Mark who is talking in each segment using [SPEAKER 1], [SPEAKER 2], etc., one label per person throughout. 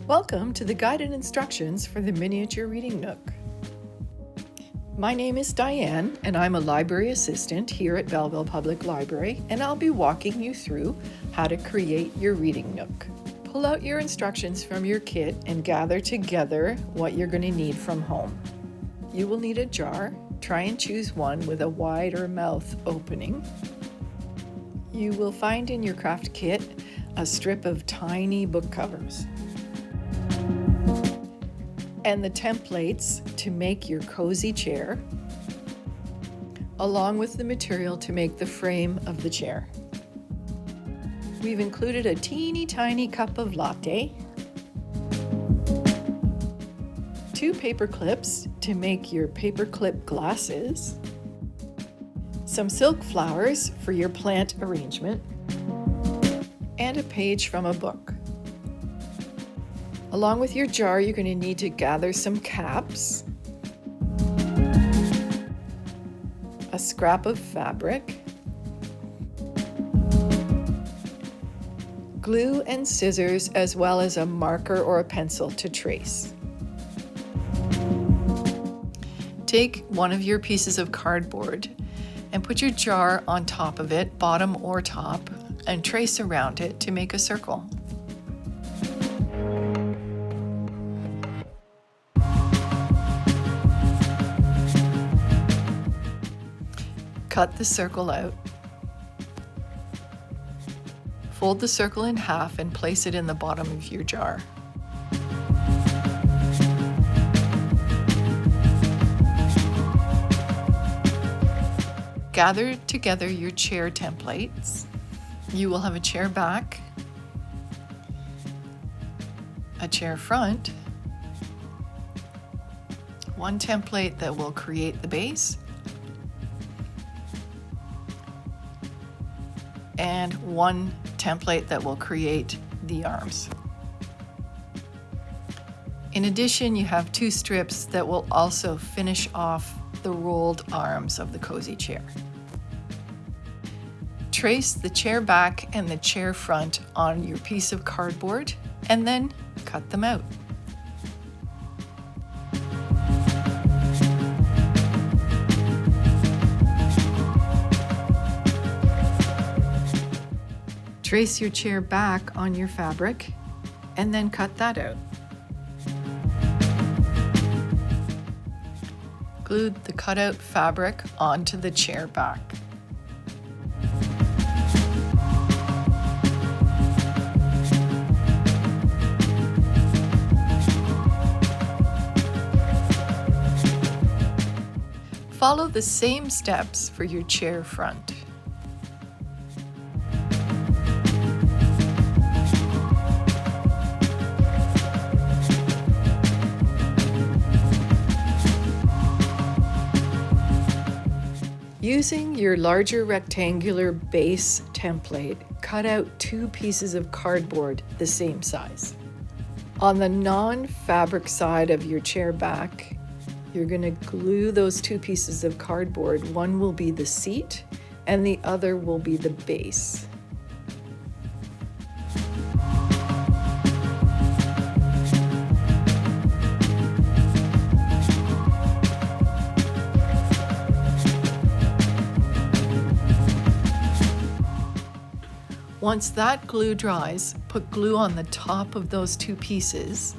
[SPEAKER 1] Welcome to the guided instructions for the miniature reading nook. My name is Diane and I'm a library assistant here at Belleville Public Library, and I'll be walking you through how to create your reading nook. Pull out your instructions from your kit and gather together what you're going to need from home. You will need a jar. Try and choose one with a wider mouth opening. You will find in your craft kit a strip of tiny book covers and the templates to make your cozy chair, along with the material to make the frame of the chair. We've included a teeny tiny cup of latte, 2 paper clips to make your paper clip glasses, some silk flowers for your plant arrangement, and a page from a book. Along with your jar, you're going to need to gather some caps, a scrap of fabric, glue and scissors, as well as a marker or a pencil to trace. Take one of your pieces of cardboard and put your jar on top of it, bottom or top, and trace around it to make a circle. Cut the circle out. Fold the circle in half and place it in the bottom of your jar. Gather together your chair templates. You will have a chair back, a chair front, one template that will create the base, and one template that will create the arms. In addition, you have 2 strips that will also finish off the rolled arms of the cozy chair. Trace the chair back and the chair front on your piece of cardboard and then cut them out. Trace your chair back on your fabric and then cut that out. Glue the cutout fabric onto the chair back. Follow the same steps for your chair front. Using your larger rectangular base template, cut out 2 pieces of cardboard the same size. On the non-fabric side of your chair back, you're going to glue those 2 pieces of cardboard. One will be the seat and the other will be the base. Once that glue dries, put glue on the top of those 2 pieces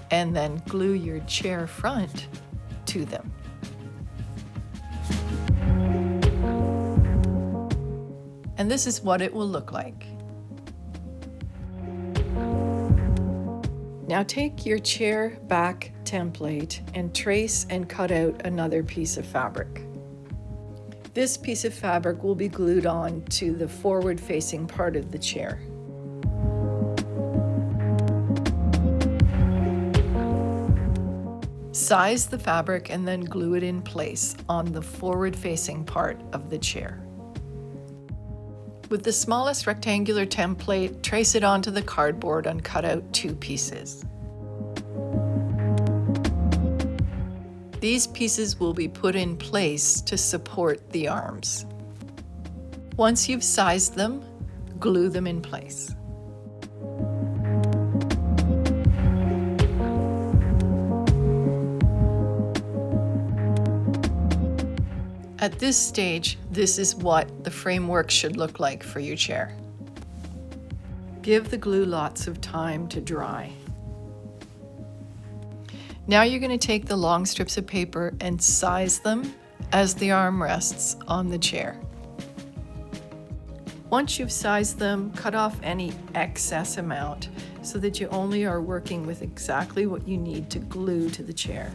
[SPEAKER 1] and then glue your chair front to them. And this is what it will look like. Now take your chair back template and trace and cut out another piece of fabric. This piece of fabric will be glued on to the forward-facing part of the chair. Size the fabric and then glue it in place on the forward-facing part of the chair. With the smallest rectangular template, trace it onto the cardboard and cut out 2 pieces. These pieces will be put in place to support the arms. Once you've sized them, glue them in place. At this stage, this is what the framework should look like for your chair. Give the glue lots of time to dry. Now you're going to take the long strips of paper and size them as the armrests on the chair. Once you've sized them, cut off any excess amount so that you only are working with exactly what you need to glue to the chair.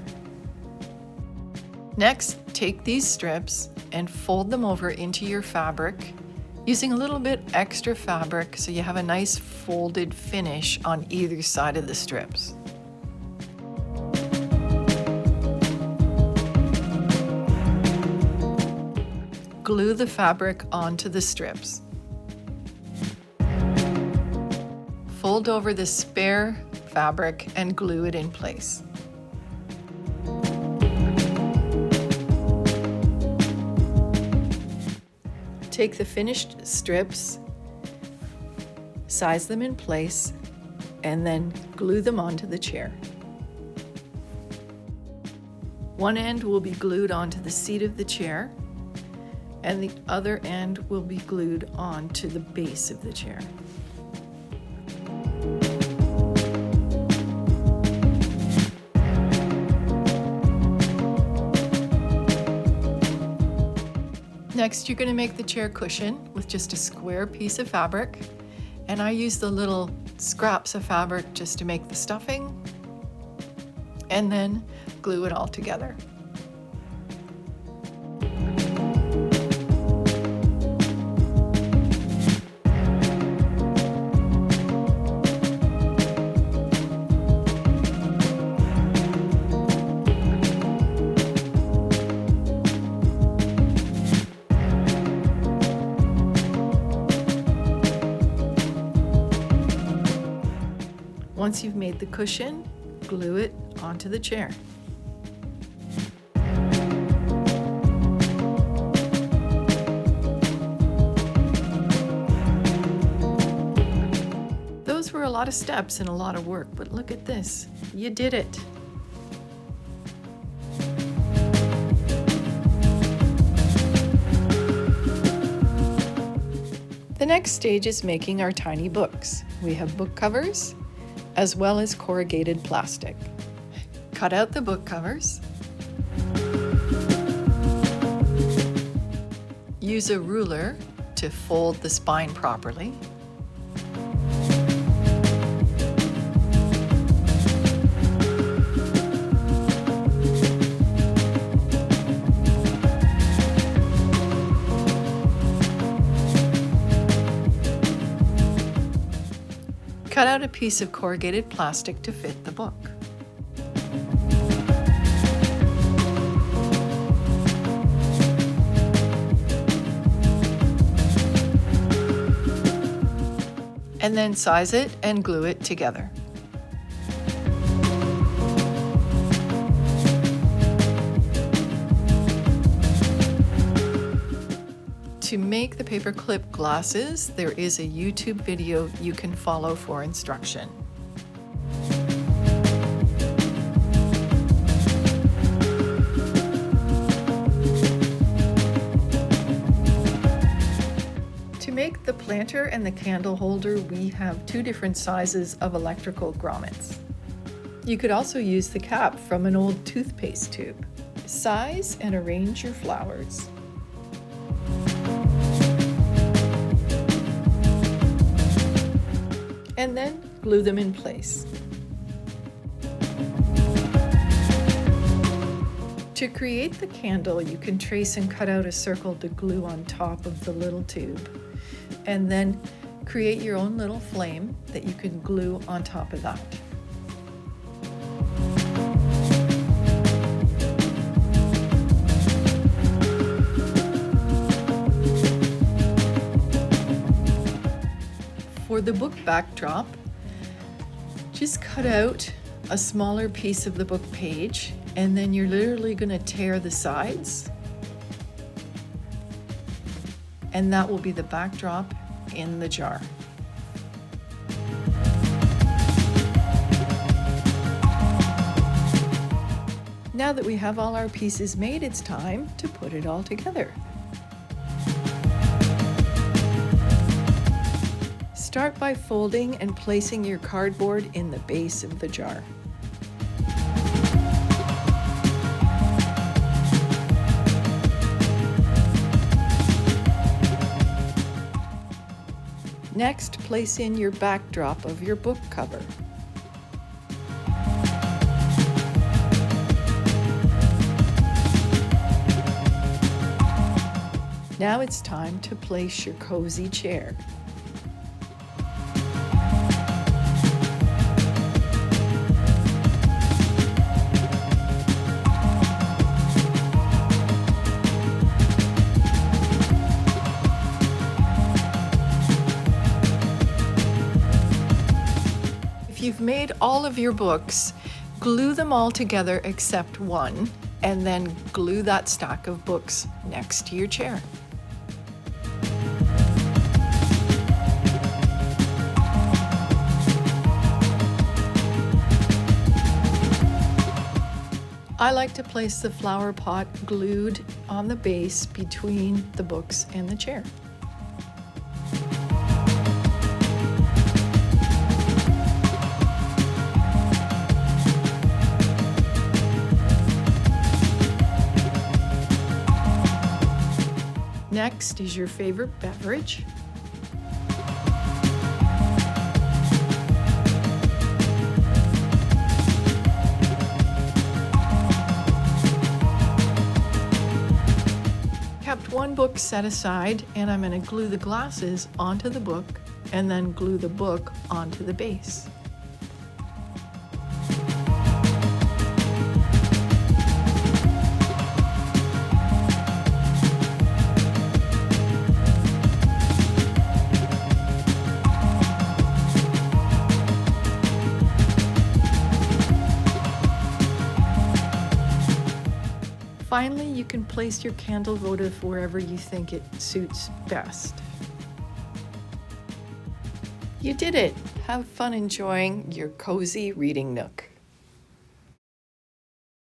[SPEAKER 1] Next, take these strips and fold them over into your fabric, using a little bit extra fabric so you have a nice folded finish on either side of the strips. Glue the fabric onto the strips. Fold over the spare fabric and glue it in place. Take the finished strips, size them in place, and then glue them onto the chair. One end will be glued onto the seat of the chair, and the other end will be glued onto the base of the chair. Next, you're going to make the chair cushion with just a square piece of fabric, and I use the little scraps of fabric just to make the stuffing, and then glue it all together. Once you've made the cushion, glue it onto the chair. Those were a lot of steps and a lot of work, but look at this. You did it. The next stage is making our tiny books. We have book covers, as well as corrugated plastic. Cut out the book covers. Use a ruler to fold the spine properly. Cut out a piece of corrugated plastic to fit the book. And then size it and glue it together. To make the paper clip glasses, there is a YouTube video you can follow for instruction. To make the planter and the candle holder, we have two different sizes of electrical grommets. You could also use the cap from an old toothpaste tube. Size and arrange your flowers. And then glue them in place. To create the candle, you can trace and cut out a circle to glue on top of the little tube, and then create your own little flame that you can glue on top of that. For the book backdrop, just cut out a smaller piece of the book page, and then you're literally going to tear the sides, and that will be the backdrop in the jar. Now that we have all our pieces made, it's time to put it all together. Start by folding and placing your cardboard in the base of the jar. Next, place in your backdrop of your book cover. Now it's time to place your cozy chair. If you've made all of your books, glue them all together except one, and then glue that stack of books next to your chair. I like to place the flower pot glued on the base between the books and the chair. Next is your favorite beverage. Kept one book set aside, and I'm going to glue the glasses onto the book and then glue the book onto the base. Finally, you can place your candle votive wherever you think it suits best. You did it! Have fun enjoying your cozy reading nook.